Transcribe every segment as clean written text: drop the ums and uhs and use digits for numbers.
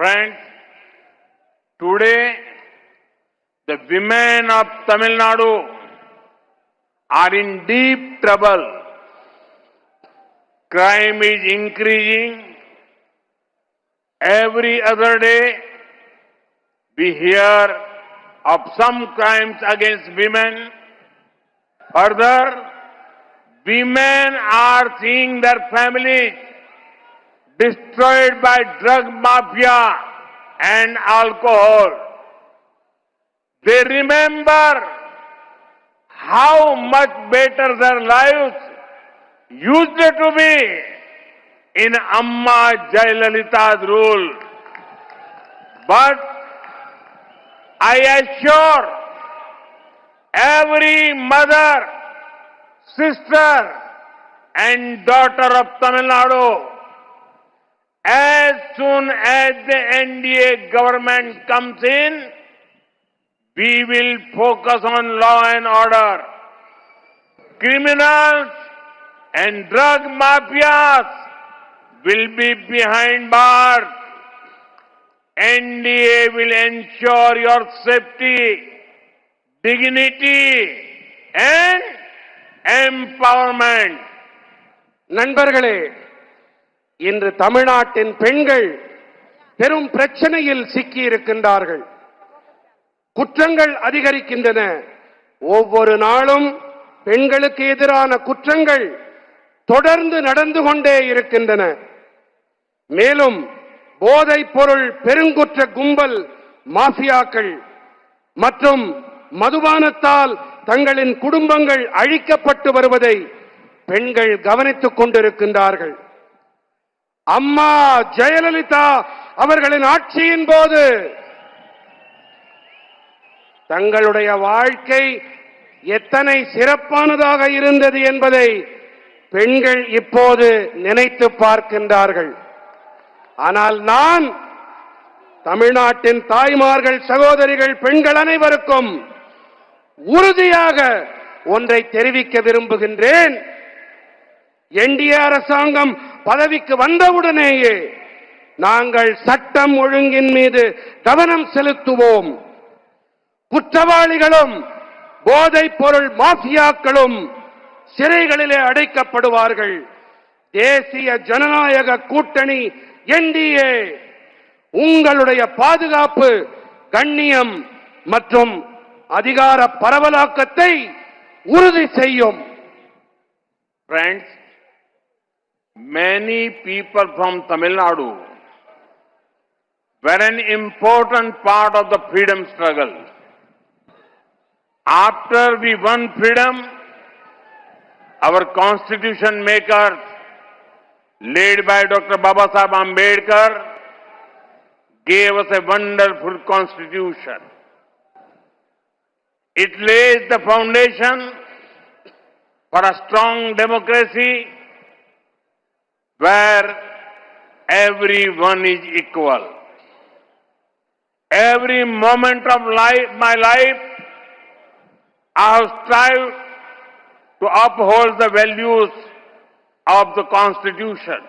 Friends, today the women of Tamil Nadu are in deep trouble. Crime is increasing. Every other day we hear of some crimes against women. Further, women are seeing their families destroyed by drug mafia and alcohol. They remember how much better their lives used to be in Amma Jayalalitha's rule. But I assure every mother, sister and daughter of Tamil Nadu, as soon as the NDA government comes in, we will focus on law and order. Criminals and drug mafias will be behind bars. NDA will ensure your safety, dignity and empowerment. நண்பர்களே, இன்று தமிழ்நாட்டின் பெண்கள் பெரும் பிரச்சனையில் சிக்கி இருக்கின்றார்கள். குற்றங்கள் அதிகரிக்கின்றன. ஒவ்வொரு நாளும் பெண்களுக்கு எதிரான குற்றங்கள் தொடர்ந்து நடந்து கொண்டே இருக்கின்றன. மேலும் போதைப் பொருள் பெருங்குற்ற கும்பல், மாஃபியாக்கள் மற்றும் மதுபானத்தால் தங்களின் குடும்பங்கள் அழிக்கப்பட்டு வருவதை பெண்கள் கவனித்துக் கொண்டிருக்கின்றார்கள். அம்மா ஜெயலலிதா அவர்களின் ஆட்சியின் போது தங்களுடைய வாழ்க்கை எத்தனை சிறப்பானதாக இருந்தது என்பதை பெண்கள் இப்போது நினைத்து பார்க்கின்றார்கள். ஆனால் நான் தமிழ்நாட்டின் தாய்மார்கள், சகோதரிகள், பெண்கள் அனைவருக்கும் உறுதியாக ஒன்றை தெரிவிக்க விரும்புகின்றேன். என்டிஏ அரசாங்கம் பதவிக்கு வந்தவுடனேயே நாங்கள் சட்டம் ஒழுங்கின் மீது கவனம் செலுத்துவோம். குற்றவாளிகளும் போதைப் பொருள் மாஃபியாக்களும் சிறைகளிலே அடைக்கப்படுவார்கள். தேசிய ஜனநாயக கூட்டணி என்டிஏ உங்களுடைய பாதுகாப்பு, கண்ணியம் மற்றும் அதிகார பரவலாக்கத்தை உறுதி செய்யும். Friends, many people from Tamil Nadu were an important part of the freedom struggle. After we won freedom, our constitution makers, led by Dr. Babasaheb Ambedkar, gave us a wonderful constitution. It lays the foundation for a strong democracy where everyone is equal. Every moment of my life, I have strived to uphold the values of the Constitution.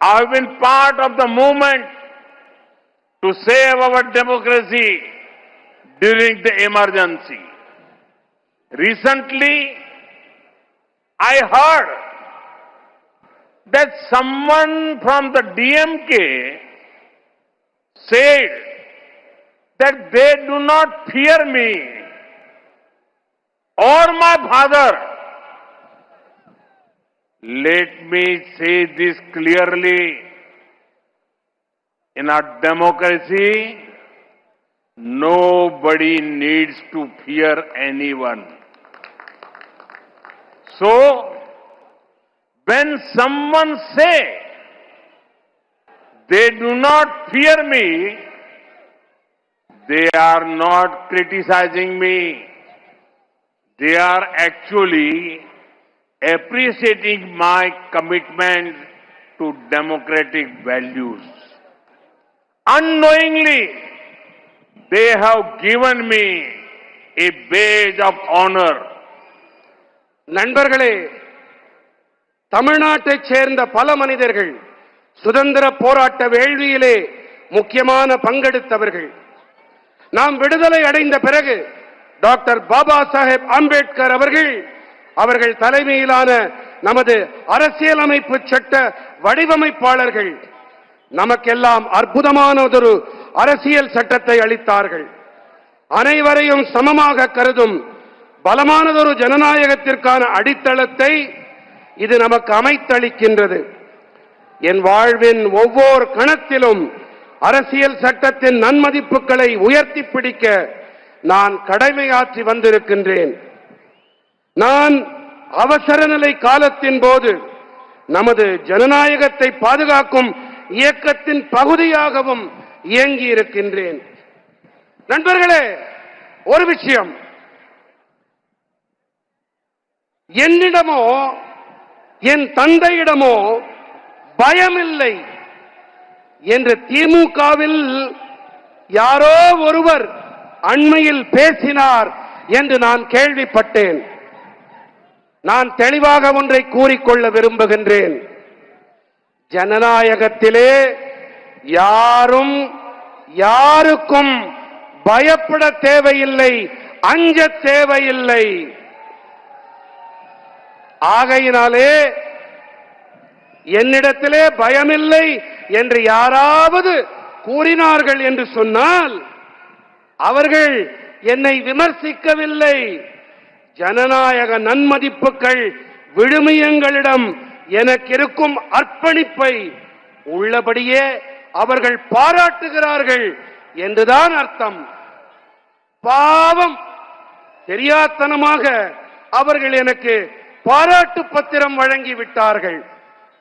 I have been part of the movement to save our democracy during the emergency. Recently, I heard that someone from the DMK said that they do not fear me or my father. Let me say this clearly. In our democracy, nobody needs to fear anyone. So, when someone say they do not fear me, they are not criticizing me. They are actually appreciating my commitment to democratic values. Unknowingly, they have given me a badge of honor. நண்பர்களே, தமிழ்நாட்டைச் சேர்ந்த பல மனிதர்கள் சுதந்திர போராட்ட வேள்வியிலே முக்கியமான பங்கெடுத்தவர்கள். நாம் விடுதலை அடைந்த பிறகு டாக்டர் பாபா சாஹேப் அம்பேத்கர் அவர்கள் தலைமையிலான நமது அரசியலமைப்பு சட்ட வடிவமைப்பாளர்கள் நமக்கெல்லாம் அற்புதமானதொரு அரசியல் சட்டத்தை அளித்தார்கள். அனைவரையும் சமமாக கருதும் பலமானதொரு ஜனநாயகத்திற்கான அடித்தளத்தை இது நமக்கு அமைத்தளிக்கின்றது. என் வாழ்வின் ஒவ்வொரு கணத்திலும் அரசியல் சட்டத்தின் நன்மதிப்புகளை உயர்த்தி பிடிக்க நான் கடமையாற்றி வந்திருக்கின்றேன். நான் அவசர நிலை காலத்தின் போது நமது ஜனநாயகத்தை பாதுகாக்கும் இயக்கத்தின் பகுதியாகவும் இயங்கி இருக்கின்றேன். நண்பர்களே, ஒரு விஷயம், என்னிடமோ என் தந்தையிடமோ பயமில்லை என்று திமுகவில் யாரோ ஒருவர் அண்மையில் பேசினார் என்று நான் கேள்விப்பட்டேன். நான் தெளிவாக ஒன்றை கூறிக்கொள்ள விரும்புகின்றேன். ஜனநாயகத்திலே யாரும் யாருக்கும் பயப்பட தேவையில்லை, அஞ்ச தேவையில்லை. ஆகையினாலே என்னிடத்திலே பயமில்லை என்று யாராவது கூறினார்கள் என்று சொன்னால் அவர்கள் என்னை விமர்சிக்கவில்லை. ஜனநாயக நன்மதிப்புகள் விழுமியங்களிடம் எனக்கு இருக்கும் அர்ப்பணிப்பை உள்ளபடியே அவர்கள் பாராட்டுகிறார்கள் என்றுதான் அர்த்தம். பாவம், தெரியாத்தனமாக அவர்கள் எனக்கு பாராட்டு பத்திரம் வழங்கிவிட்டார்கள்.